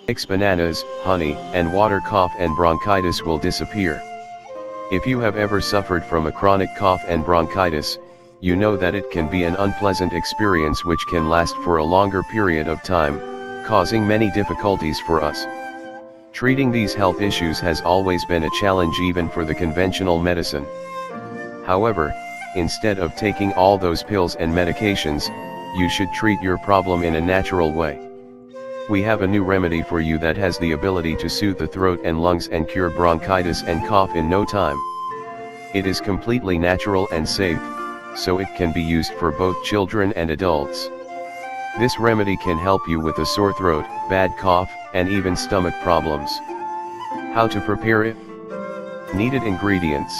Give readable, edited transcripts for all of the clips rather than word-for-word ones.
Mix bananas, honey, and water. Cough and bronchitis will disappear. If you have ever suffered from a chronic cough and bronchitis, you know that it can be an unpleasant experience which can last for a longer period of time, causing many difficulties for us. Treating these health issues has always been a challenge even for the conventional medicine. However, instead of taking all those pills and medications, you should treat your problem in a natural way. We have a new remedy for you that has the ability to soothe the throat and lungs and cure bronchitis and cough in no time. It is completely natural and safe, so it can be used for both children and adults. This remedy can help you with a sore throat, bad cough, and even stomach problems. How to prepare it? Needed ingredients: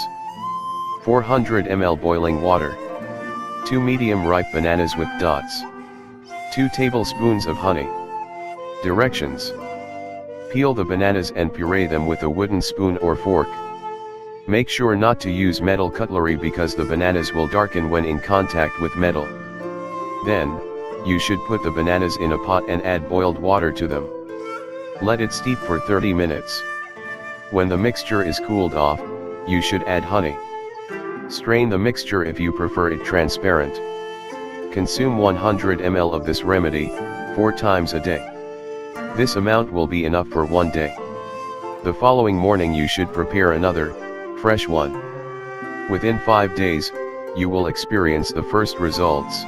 400 ml boiling water, 2 medium ripe bananas with dots, 2 tablespoons of honey. Directions: peel the bananas and puree them with a wooden spoon or fork. Make sure not to use metal cutlery because the bananas will darken when in contact with metal. Then, you should put the bananas in a pot and add boiled water to them. Let it steep for 30 minutes. When the mixture is cooled off, you should add honey. Strain the mixture if you prefer it transparent. Consume 100 ml of this remedy, 4 times a day. This amount will be enough for 1 day. The following morning you should prepare another, fresh one. Within 5 days, you will experience the first results.